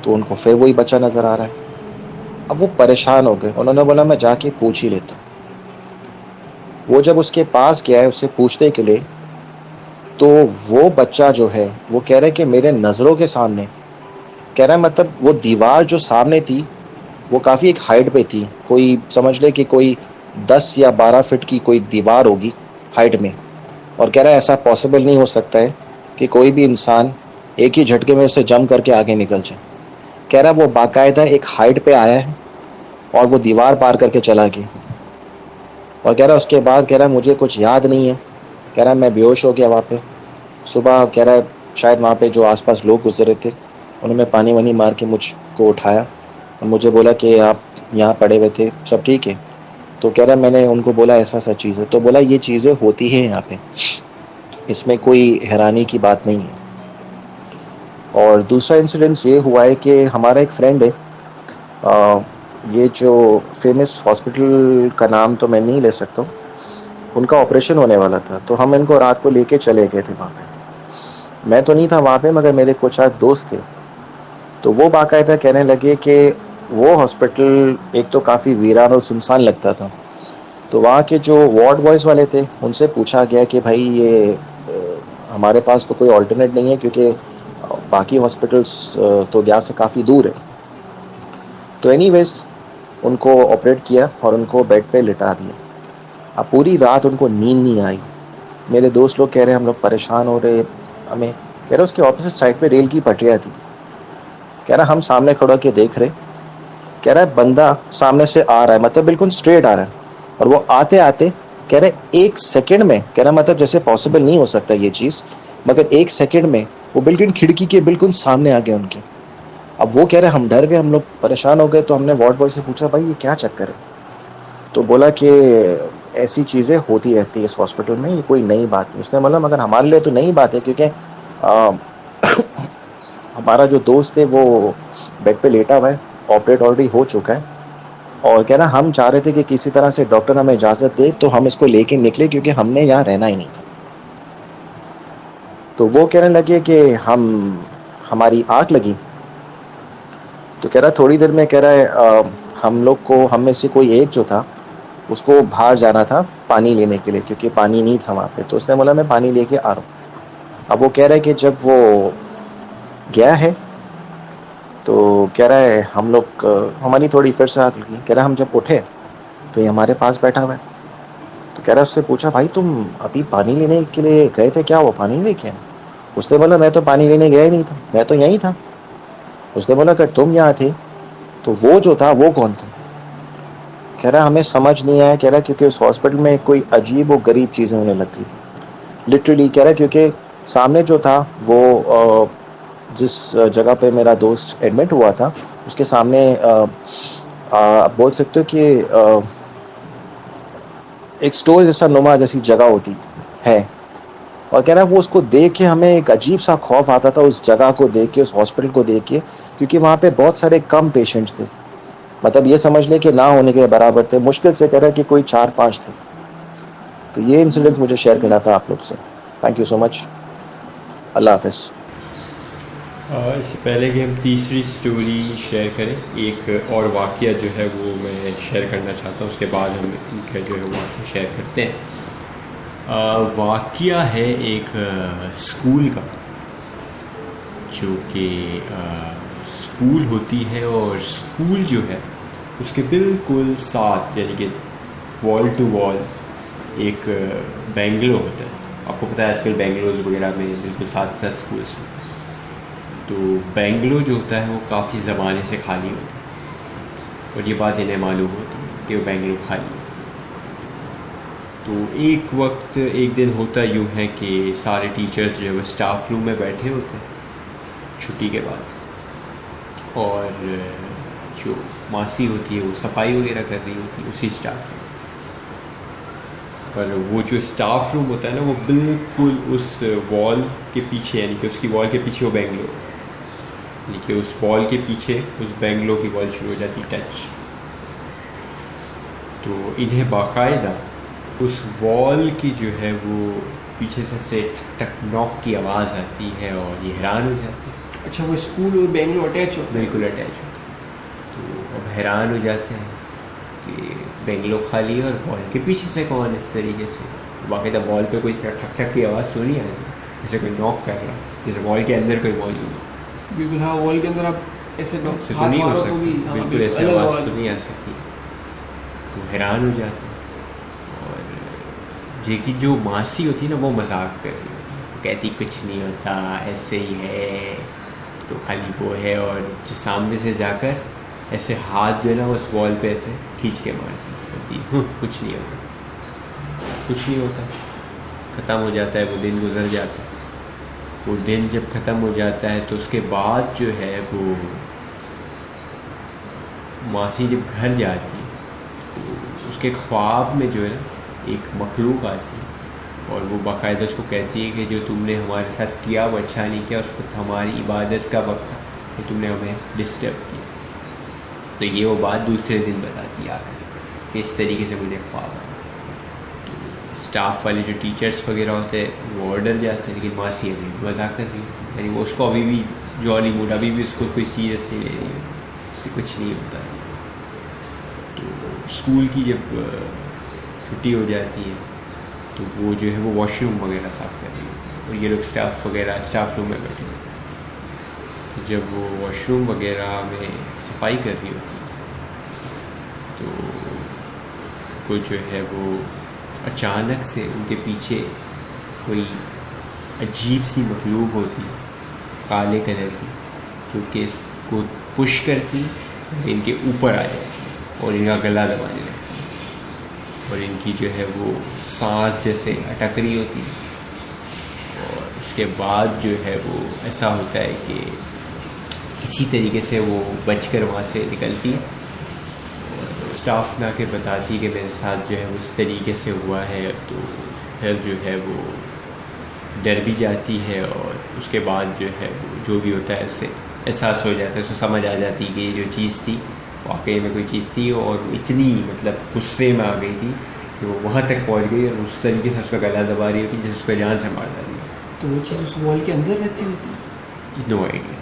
तो उनको फिर वही बच्चा नज़र आ रहा है। अब वो परेशान हो गए। उन्होंने बोला मैं जाके पूछ ही लेता हूँ। वो जब उसके पास गया है उससे पूछने के लिए, तो वो बच्चा जो है वो कह रहा है कि मेरे नज़रों के सामने, कह रहा है मतलब वो दीवार जो सामने थी वो काफ़ी एक हाइट पे थी, कोई समझ ले कि कोई 10 या 12 फीट की कोई दीवार होगी हाइट में। और कह रहा है ऐसा पॉसिबल नहीं हो सकता है कि कोई भी इंसान एक ही झटके में उसे जम करके आगे निकल जाए। कह रहा है वो बाकायदा एक हाइट पे आया है और वो दीवार पार करके चला गया। और कह रहा है उसके बाद कह रहा है मुझे कुछ याद नहीं है। कह रहा है मैं बेहोश हो गया वहाँ पे। सुबह कह रहा है शायद वहाँ पे जो आसपास लोग गुजरे थे उन्होंने पानी वानी मार के मुझको उठाया और मुझे बोला कि आप यहाँ पड़े हुए थे, सब ठीक है। तो कह रहा है मैंने उनको बोला ऐसा ऐसा चीज़ है, तो बोला ये चीज़ें होती हैं यहाँ पे, इसमें कोई हैरानी की बात नहीं है। और दूसरा इंसिडेंस ये हुआ है कि हमारा एक फ्रेंड है, ये जो फेमस हॉस्पिटल का नाम तो मैं नहीं ले सकता हूँ, उनका ऑपरेशन होने वाला था, तो हम इनको रात को लेके चले गए थे वहाँ पे। मैं तो नहीं था वहाँ पे मगर मेरे कुछ आज दोस्त थे। तो वो बाकायदा कहने लगे कि वो हॉस्पिटल एक तो काफ़ी वीरान और सुनसान लगता था। तो वहाँ के जो वार्ड बॉयज़ वाले थे उनसे पूछा गया कि भाई ये हमारे पास तो कोई ऑल्टरनेट नहीं है, क्योंकि बाकी हॉस्पिटल्स तो यहाँ से काफ़ी दूर है। तो एनीवेज उनको ऑपरेट किया और उनको बेड पे लिटा दिया। अब पूरी रात उनको नींद नहीं आई। मेरे दोस्त लोग कह रहे हम लोग परेशान हो रहे, हमें कह रहे उसके ऑपोजिट साइड पे रेल की पटरियाँ थी। कह रहा हम सामने खड़ा के देख रहे, कह रहा है बंदा सामने से आ रहा है, मतलब बिल्कुल स्ट्रेट आ रहा है, और वो आते आते कह रहे 1 सेकंड में, कह रहा मतलब जैसे पॉसिबल नहीं हो सकता ये चीज़, मगर 1 सेकंड में वो बिल्कुल खिड़की के बिल्कुल सामने आ गया उनके। अब वो कह रहे हम डर गए, हम लोग परेशान हो गए। तो हमने वार्ड बॉय से पूछा भाई ये क्या चक्कर है, तो बोला कि ऐसी चीज़ें होती रहती है इस हॉस्पिटल में, ये कोई नई बात नहीं। उसने बोला मगर हमारे लिए तो नई बात है, क्योंकि हमारा जो दोस्त है वो बेड पे लेटा हुआ है, ऑपरेट ऑलरेडी हो चुका है, और कह रहा हम चाह रहे थे कि किसी तरह से डॉक्टर हमें इजाज़त दे तो हम इसको लेके निकले, क्योंकि हमने यहाँ रहना ही नहीं था। तो वो कहने लगे कि हमारी आँख लगी। तो कह रहा थोड़ी देर में, कह रहा है हम लोग को, हम में से कोई एक जो था उसको बाहर जाना था पानी लेने के लिए, क्योंकि पानी नहीं था वहाँ पे। तो उसने बोला मैं पानी लेके आ रहा हूँ। अब वो कह रहा है कि जब वो गया है तो कह रहा है हम लोग, हमारी थोड़ी फिर से आँख लगी। कह रहा हम जब उठे तो ये हमारे पास बैठा हुआ है। तो कह रहा उससे पूछा भाई तुम अभी पानी लेने के लिए गए थे, क्या हुआ पानी लेके आए? उसने बोला मैं तो पानी लेने गया ही नहीं था, मैं तो यहीं था। उसने बोला अगर तुम यहाँ थे तो वो जो था वो कौन था? कह रहा हमें समझ नहीं आया, कह रहा क्योंकि उस हॉस्पिटल में कोई अजीब व गरीब चीज़ें होने लग गई थी। लिटरली कह रहा क्योंकि सामने जो था वो जिस जगह पे मेरा दोस्त एडमिट हुआ था उसके सामने बोल सकते हो कि एक स्टोर जैसा नुमा जैसी जगह होती है। और कह रहा है वो उसको देख के हमें एक अजीब सा खौफ आता था, उस जगह को देख के, उस हॉस्पिटल को देख के, क्योंकि वहाँ पे बहुत सारे कम पेशेंट्स थे। मतलब ये समझ लें कि ना होने के बराबर थे, मुश्किल से कह रहा है कि कोई 4-5 थे। तो ये इंसिडेंट मुझे शेयर करना था आप लोग से। Thank you so much. अल्लाह हाफिज़। इससे पहले कि हम तीसरी स्टोरी शेयर करें, एक और वाक़या जो है वो मैं शेयर करना चाहता हूँ, उसके बाद हम इनका जो है वाक़या शेयर करते हैं। वाक़या है एक स्कूल का, जो कि स्कूल होती है और स्कूल जो है उसके बिल्कुल साथ, यानी कि वॉल टू वॉल एक बेंगलो होता है। आपको पता है आजकल बेंगलोज वगैरह में बिल्कुल साथ साथ स्कूल्स हैं। तो बेंगलो जो होता है वो काफ़ी ज़माने से खाली होता है और ये बात इन्हें मालूम होती है कि वो बेंगलो खाली है। तो एक वक्त एक दिन होता यूँ है कि सारे टीचर्स जो है वो स्टाफ रूम में बैठे होते हैं छुट्टी के बाद, और जो मासी होती है वो सफाई वगैरह कर रही होती है उसी स्टाफ रूम। पर वो जो स्टाफ रूम होता है ना वो बिल्कुल उस वॉल के पीछे, यानी कि उसकी वॉल के पीछे वो बेंगलो, यानी कि उस वॉल के पीछे उस बेंगलो की वॉल शुरू हो जाती टच। तो इन्हें बाकायदा उस वॉल की जो है वो पीछे से ठक ठक नॉक की आवाज़ आती है और ये हैरान हो जाते हैं। अच्छा, वो स्कूल और बेंगलो अटैच हो? बिल्कुल अटैच हो। तो अब हैरान हो जाते हैं कि बेंगलो खाली है और वॉल के पीछे से कौन इस तरीके से। बाकायदा वॉल पे कोई ठक ठक की आवाज़ तो नहीं आती, जैसे कोई नॉक कर रहा, जैसे वॉल के अंदर कोई मौजूद है। बिल्कुल हाँ, वॉल के अंदर आप ऐसे तो नहीं हो सकती, बिल्कुल ऐसी आवाज़ तो नहीं आ सकती। तो हैरान हो जाते हैं। और ये कि जो मासी होती है ना वो मजाक कर रही होती है, कहती कुछ नहीं होता, ऐसे ही है, तो खाली वो है। और जो सामने से जाकर ऐसे हाथ जो है ना उस वॉल पे ऐसे खींच के मारती होती, कुछ नहीं होता, कुछ नहीं होता। ख़त्म हो जाता है वो दिन, गुजर जाता है। वो दिन जब ख़त्म हो जाता है तो उसके बाद जो है वो मासी जब घर जाती है तो उसके ख्वाब में जो है ना एक मखलूक आती है और वो बाकायदा उसको कहती है कि जो तुमने हमारे साथ किया वो अच्छा नहीं किया, उसको हमारी इबादत का वक्त था कि तुमने हमें डिस्टर्ब किया। तो ये वो बात दूसरे दिन बताती है आकर कि इस तरीके से मुझे ख्वाब आया। तो स्टाफ वाले जो टीचर्स वगैरह होते हैं वो ऑर्डर जाते हैं, लेकिन मासी अभी भी मजाक कर रही है, यानी वो उसको अभी भी जॉली मूड, अभी भी उसको कोई सीरियस नहीं ले रही है, तो कुछ नहीं होता है। तो स्कूल की जब छुट्टी हो जाती है तो वो जो है वो वॉशरूम वगैरह साफ़ कर रही है और ये लोग स्टाफ वगैरह स्टाफ रूम में बैठे हैं। तो जब वो वॉशरूम वगैरह में सफाई कर रही होती है तो वो जो है वो अचानक से उनके पीछे कोई अजीब सी मखलूक होती है काले कलर की, जो कि इसको पुश करती इनके ऊपर आ जाती और इनका गला दबाने लगती है और इनकी जो है वो सांस जैसे अटक रही होती है। और उसके बाद जो है वो ऐसा होता है कि किसी तरीके से वो बचकर वहाँ से निकलती है और स्टाफ में आके बताती है कि मेरे साथ जो है उस तरीके से हुआ है। तो फिर जो है वो डर भी जाती है और उसके बाद जो है वो जो भी होता है उससे एहसास हो जाता है, उसको समझ आ जाती है कि ये जो चीज़ थी वाकई में कोई चीज़ थी और इतनी मतलब गुस्से में आ गई थी कि वो वहाँ तक पहुँच गई और उस तरीके से उसका गला दबा रही होती जैसे उसको जान से मार डाली। तो वो चीज़ उस वॉल के अंदर रहती होती? नो आइडिया,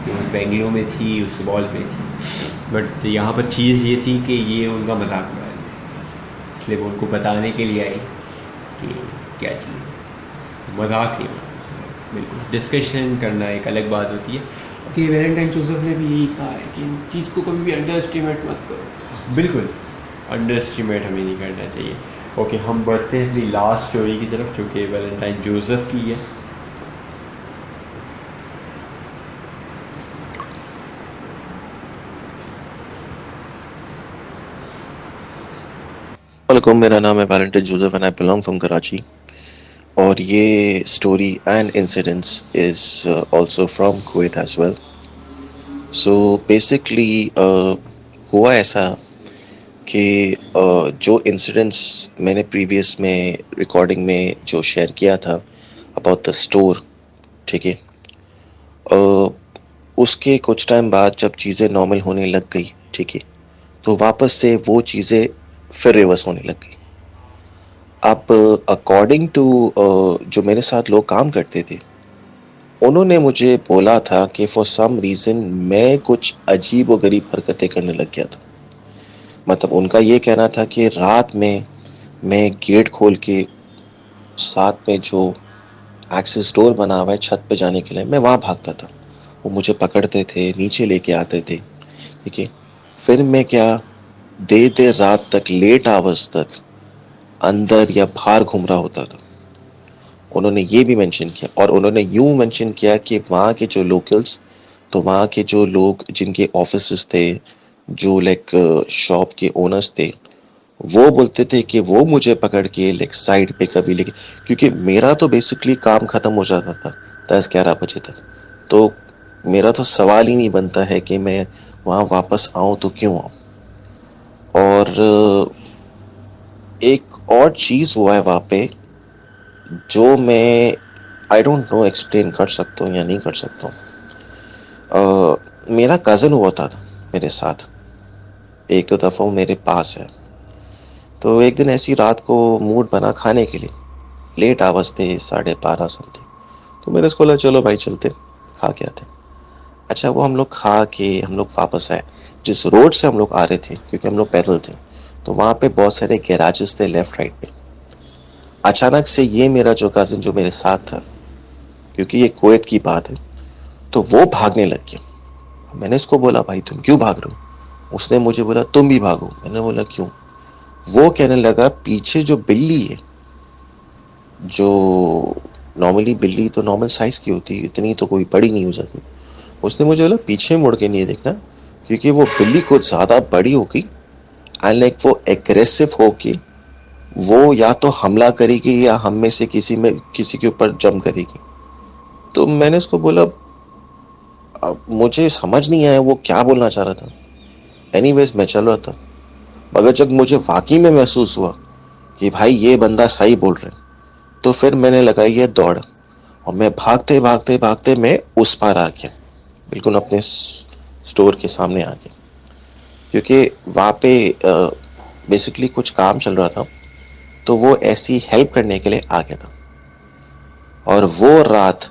जो बेंगलो में थी उस वॉल पे थी, बट यहाँ पर चीज़ ये थी कि ये उनका मजाक उड़ा रही थी, इसलिए वो उनको बताने के लिए आई कि क्या चीज़ है, मजाक नहीं होना चाहिए। बिल्कुल डिस्कशन करना एक अलग बात होती है कि वैलेंटाइन जोसेफ ने भी यही कहा है कि इन चीज़ को कभी भी अंडर एस्टिमेट मत करो। बिल्कुल अंडर एस्टिमेट हमें नहीं करना चाहिए। ओके, हम बढ़ते हैं अपनी लास्ट स्टोरी की तरफ जो कि वैलेंटाइन जोसेफ की है। वालेकुम, मेरा नाम है Valentine Joseph and I belong from Karachi. और ये story and incidents is also from Kuwait as well. So basically हुआ ऐसा कि जो इंसिडेंट्स मैंने प्रीवियस में रिकॉर्डिंग में जो शेयर किया था अबाउट द स्टोर, ठीक है, उसके कुछ टाइम बाद जब चीज़ें नॉर्मल होने लग गई, ठीक है, तो वापस से वो चीज़ें फिर रिवर्स होने लग गई। अब अकॉर्डिंग टू जो मेरे साथ लोग काम करते थे, उन्होंने मुझे बोला था कि फॉर सम रीज़न मैं कुछ अजीब व गरीब हरकतें करने लग गया था। मतलब उनका ये कहना था कि रात में मैं गेट खोल के साथ में जो एक्सेस डोर बना हुआ है छत पे जाने के लिए, मैं वहाँ भागता था। वो मुझे पकड़ते थे, नीचे लेके आते थे, ठीक है। फिर मैं क्या देर देर रात तक, लेट आवर्स तक अंदर या बाहर घूम रहा होता था। उन्होंने ये भी मेंशन किया, और उन्होंने यूं मेंशन किया कि वहाँ के जो लोकल्स, तो वहाँ के जो लोग जिनके ऑफिसेस थे, जो लाइक शॉप के ओनर्स थे, वो बोलते थे कि वो मुझे पकड़ के लाइक साइड पे कभी लेके, क्योंकि मेरा तो बेसिकली काम खत्म हो जाता था 10-11 बजे तक, तो मेरा तो सवाल ही नहीं बनता है कि मैं वहाँ वापस आऊँ तो क्यों आऊँ। और एक और चीज़ हुआ है वहाँ पे जो मैं आई डोंट नो एक्सप्लेन कर सकता हूँ या नहीं कर सकता हूँ। मेरा कज़न हुआ था मेरे साथ, एक दो दफ़ा वो मेरे पास है। तो एक दिन ऐसी रात को मूड बना खाने के लिए, लेट आवर्स थे, 12:30 समथिंग, तो मैंने उसको बोला चलो भाई चलते खा के आते। अच्छा, वो हम लोग खा के हम लोग वापस आए। जिस रोड से हम लोग आ रहे थे, क्योंकि हम लोग पैदल थे, तो वहाँ पे बहुत सारे गैराजेस थे लेफ्ट राइट पे। अचानक से ये मेरा जो कज़न जो मेरे साथ था, क्योंकि ये कुवैत की बात है, तो वो भागने लग गया। मैंने इसको बोला भाई तुम क्यों भाग रहे हो? उसने मुझे बोला तुम भी भागो। मैंने बोला क्यों? वो कहने लगा पीछे जो बिल्ली है, जो नॉर्मली बिल्ली तो नॉर्मल साइज की होती है, इतनी तो कोई बड़ी नहीं हो जाती। उसने मुझे बोला पीछे मुड़ के नहीं देखना, क्योंकि वो बिल्ली कुछ ज्यादा बड़ी हो गई एंड लाइक वो एग्रेसिव होके वो या तो हमला करेगी या हम में से किसी के ऊपर जंप करेगी। तो मैंने उसको बोला अब मुझे समझ नहीं आया वो क्या बोलना चाह रहा था। एनीवेज मैं चल रहा था, मगर जब मुझे वाकई में महसूस हुआ कि भाई ये बंदा सही बोल रहा है, तो फिर मैंने लगाई ये दौड़, और मैं भागते भागते भागते मैं उस पार आ गया, बिल्कुल अपने स्टोर के सामने आ गया, क्योंकि वहाँ पे बेसिकली कुछ काम चल रहा था, तो वो ऐसी हेल्प करने के लिए आ गया था। और वो रात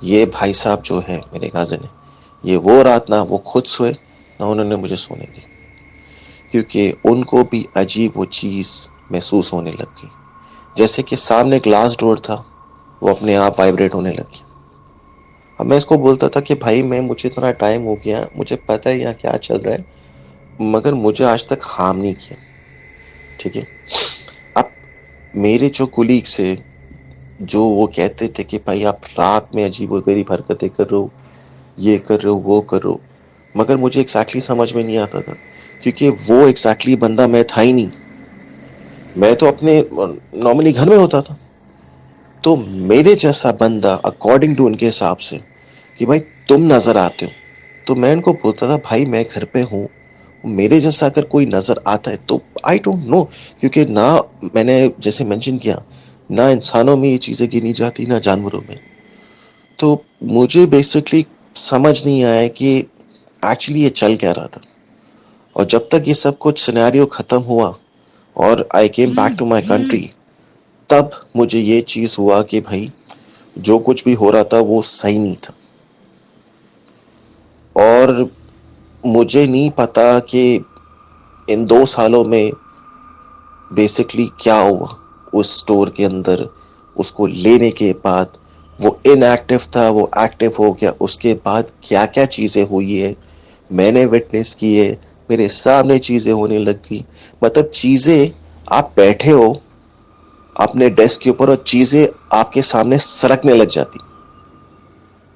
ये भाई साहब जो है मेरे कज़न है, ये वो रात ना वो खुद सोए ना उन्होंने मुझे सोने दी, क्योंकि उनको भी अजीब वो चीज़ महसूस होने लग गई, जैसे कि सामने ग्लास डोर था, वो अपने आप वाइब्रेट होने लगी। अब मैं इसको बोलता था कि भाई मुझे इतना टाइम हो गया, मुझे पता है यहाँ क्या चल रहा है, मगर मुझे आज तक हार्म नहीं किया, ठीक है। अब मेरे जो कुलीग्स है, जो वो कहते थे कि भाई आप रात में अजीब व गरीब हरकतें कर रहे हो, ये कर रहे हो, वो कर रहे हो, मगर मुझे एग्जैक्टली समझ में नहीं आता था, क्योंकि वो एग्जैक्टली बंदा मैं था ही नहीं। मैं तो अपने नॉर्मली घर में होता था। तो मेरे जैसा बंदा अकॉर्डिंग टू उनके हिसाब से कि भाई तुम नजर आते हो, तो मैं उनको बोलता था भाई मैं घर पे हूँ, मेरे जैसा अगर कोई नजर आता है तो आई डोंट नो, क्योंकि ना मैंने जैसे मेंशन किया, ना इंसानों में ये चीजें गिनी जाती ना जानवरों में। तो मुझे बेसिकली समझ नहीं आया कि एक्चुअली ये चल क्या रहा था। और जब तक ये सब कुछ सिनेरियो खत्म हुआ और I came back to my country, तब मुझे ये चीज हुआ कि भाई जो कुछ भी हो रहा था वो सही नहीं था। और मुझे नहीं पता कि इन 2 सालों में बेसिकली क्या हुआ उस स्टोर के अंदर। उसको लेने के बाद वो इनएक्टिव था, वो एक्टिव हो गया, उसके बाद क्या क्या चीजें हुई है मैंने विटनेस की है, मेरे सामने चीजें होने लग गई। मतलब चीजें, आप बैठे हो अपने डेस्क के ऊपर और चीजें आपके सामने सरकने लग जाती।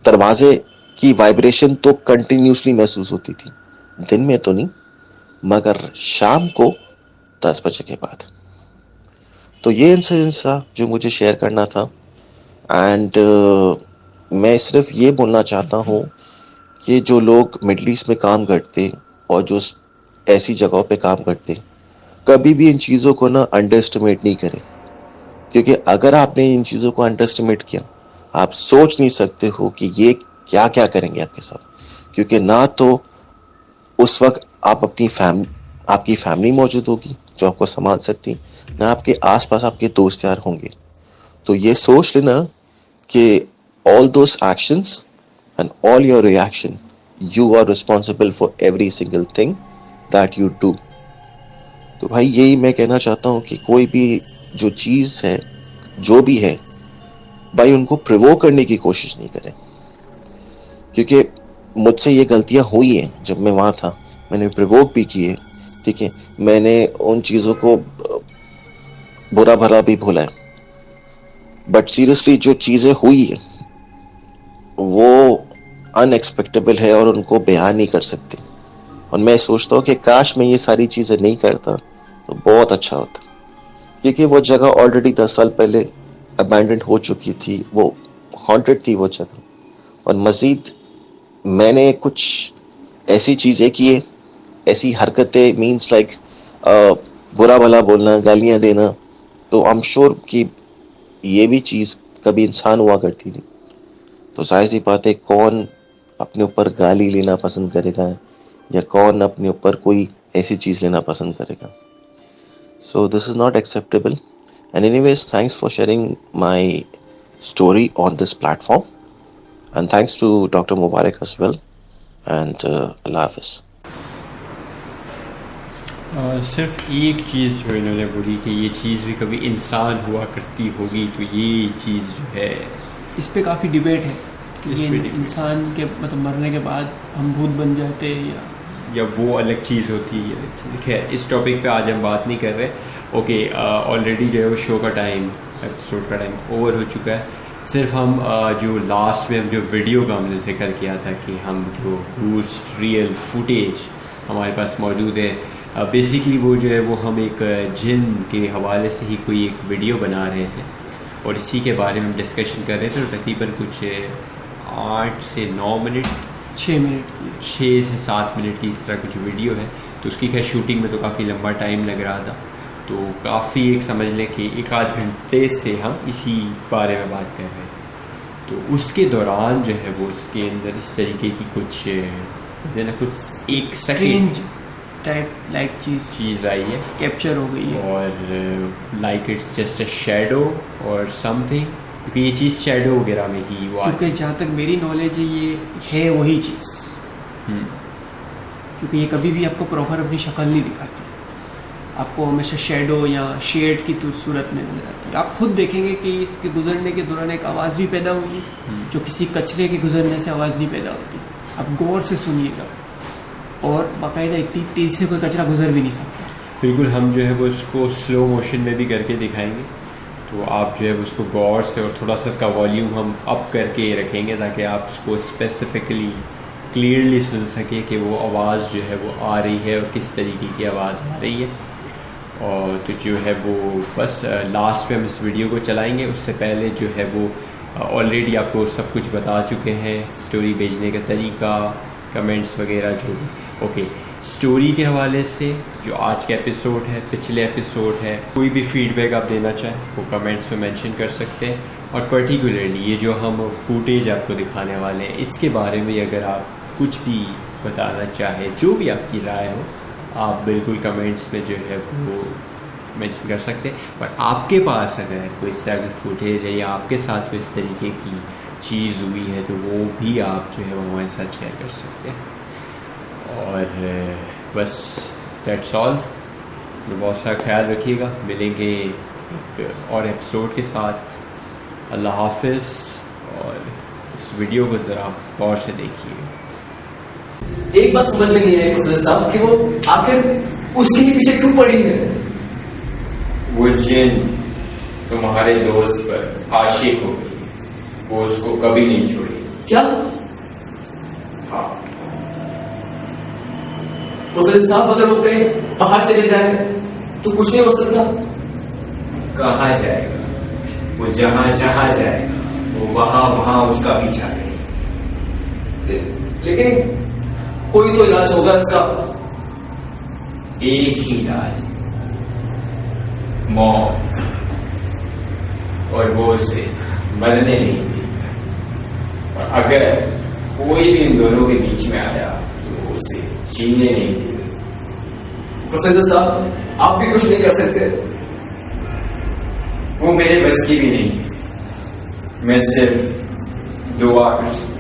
दरवाजे की वाइब्रेशन तो कंटिन्यूसली महसूस होती थी, दिन में तो नहीं, मगर शाम को 10 बजे के बाद। तो ये इंसिडेंस था जो मुझे शेयर करना था। एंड मैं सिर्फ ये बोलना चाहता हूँ कि जो लोग मिडल ईस्ट में काम करते और जो ऐसी जगहों पे काम करते, कभी भी इन चीज़ों को ना अंडर एस्टिमेट नहीं करें, क्योंकि अगर आपने इन चीज़ों को अंडर एस्टिमेट किया, आप सोच नहीं सकते हो कि ये क्या क्या करेंगे आपके साथ। क्योंकि ना तो उस वक्त आपकी फैमिली मौजूद होगी जो आपको संभाल सकती, ना आपके आसपास आपके दोस्त यार होंगे। तो ये सोच लेना कि all those actions and all your reaction, you are responsible for every single thing that you do। तो भाई यही मैं कहना चाहता हूँ कि कोई भी जो चीज़ है, जो भी है भाई, उनको प्रिवोक करने की कोशिश नहीं करें। क्योंकि मुझसे ये गलतियां हुई हैं जब मैं वहाँ था, मैंने प्रिवोक भी किए, ठीक है, मैंने उन चीज़ों को बुरा भला भी भूला है, बट सीरियसली जो चीज़ें हुई है वो अनएक्सपेक्टेबल है और उनको बयान नहीं कर सकते। और मैं सोचता हूँ कि काश मैं ये सारी चीज़ें नहीं करता तो बहुत अच्छा होता, क्योंकि वो जगह ऑलरेडी 10 साल पहले अबैंडन हो चुकी थी, वो हॉन्टेड थी वो जगह। और मज़ीद मैंने कुछ ऐसी चीज़ें की, ऐसी हरकतें, मीन्स लाइक बुरा भला बोलना, गालियाँ देना, तो आई एम श्योर कि ये भी चीज़ कभी इंसान हुआ करती थी। तो जाहिर सी बात है, कौन अपने ऊपर गाली लेना पसंद करेगा या कौन अपने ऊपर कोई ऐसी चीज़ लेना पसंद करेगा। So this is not acceptable. And anyways, thanks for sharing my story on this platform, and thanks to doctor Mubarak as well, and अल्लाह हाफिज़। सिर्फ एक चीज़ जो इन्होंने बोली कि ये चीज़ भी कभी इंसान हुआ करती होगी, तो ये चीज़ जो है इस पे काफ़ी डिबेट है कि इस ये पे debate इंसान के मतलब मरने के बाद हम भूत बन जाते हैं या वो अलग चीज़ होती है, अलग चीज़। खैर, इस टॉपिक पे आज हम बात नहीं कर रहे। ओके, ऑलरेडी जो है वो शो का टाइम, एपिसोड का टाइम ओवर हो चुका है। सिर्फ हम जो लास्ट में हम जो वीडियो का हमने जिक्र किया था कि हम जो बूस्ट रियल फुटेज हमारे पास मौजूद है, बेसिकली वो जो है वो हम एक जिन के हवाले से ही कोई एक वीडियो बना रहे थे और इसी के बारे में डिस्कशन कर रहे थे। और तकरीबन कुछ 8 से 9 मिनट, 6 मिनट की, 6 से 7 मिनट की इस तरह कुछ वीडियो है। तो उसकी खैर शूटिंग में तो काफ़ी लंबा टाइम लग रहा था, तो काफ़ी एक समझ लें कि 1-8 घंटे से हम इसी बारे में बात कर रहे थे। तो उसके दौरान जो है वो इसके अंदर इस तरीके की कुछ एक सेकेंड टाइप लाइक चीज़ आई है, कैप्चर हो गई है, और like it's just a shadow और समथिंग, क्योंकि ये चीज़ शैडो वगैरह में ही वो क्योंकि जहाँ तक मेरी नॉलेज है ये है वही चीज़, क्योंकि ये कभी भी आपको प्रॉपर अपनी शक्ल नहीं दिखाती, आपको हमेशा शैडो या शेड की सूरत में नजर आती है। आप खुद देखेंगे कि इसके गुजरने के दौरान एक आवाज़ भी पैदा होगी जो किसी कचरे के गुजरने से आवाज़ नहीं पैदा होती। आप गौर से सुनिएगा, और बाकायदा इतनी तेज़ी से कोई कचरा गुजर भी नहीं सकता। बिल्कुल, हम जो है वो उसको स्लो मोशन में भी करके दिखाएंगे, तो आप जो है उसको गौर से और थोड़ा सा इसका वॉल्यूम हम अप करके रखेंगे ताकि आप उसको स्पेसिफिकली क्लियरली सुन सकें कि वो आवाज़ जो है वो आ रही है और किस तरीके की आवाज़ आ रही है। और तो जो है वो बस लास्ट में हम इस वीडियो को चलाएंगे। उससे पहले जो है वो ऑलरेडी आपको सब कुछ बता चुके हैं, स्टोरी भेजने का तरीका, कमेंट्स वगैरह जो भी। ओके, स्टोरी के हवाले से जो आज का एपिसोड है, पिछले एपिसोड है, कोई भी फीडबैक आप देना चाहें वो कमेंट्स में मेंशन कर सकते हैं। और पर्टिकुलरली ये जो हम फुटेज आपको दिखाने वाले हैं, इसके बारे में अगर आप कुछ भी बताना चाहें, जो भी आपकी राय हो, आप बिल्कुल कमेंट्स में जो है वो मेंशन कर सकते हैं। और आपके पास अगर कोई इस तरह की फुटेज है या आपके साथ कोई इस तरीके की चीज़ हुई है तो वो भी आप जो है वो हमारे साथ शेयर कर सकते हैं। और बस दैट्स ऑल। बहुत सारा ख्याल रखिएगा, मिलेंगे एक और एपिसोड के साथ। अल्लाह हाफिज़। और इस वीडियो को ज़रा गौर से देखिए। एक बात समझ में नहीं आई प्रोफेसर साहब कि वो आखिर उसके ही पीछे क्यों पड़ी है। वो जिन तुम्हारे दोस्त पर आशिक हो गई, वो उसको कभी नहीं छोड़ी। क्या हाँ प्रोफेसर साहब, अगर वो कहीं बाहर चले जाए तो कुछ नहीं हो सकता। कहाँ जाएगा, वो जहां जहां जाएगा वो वहां वहां उसका पीछा करेगा। लेकिन कोई तो इलाज होगा इसका। एक ही इलाज, मौत, और वो उसे मरने नहीं देगा। और अगर कोई भी इन दोनों के बीच में आया तो उसे जीने नहीं देगा। प्रोफेसर साहब, आप भी कुछ नहीं कर सकते। वो मेरे बस की भी नहीं, मैं सिर्फ दुआ कर सकता हूं।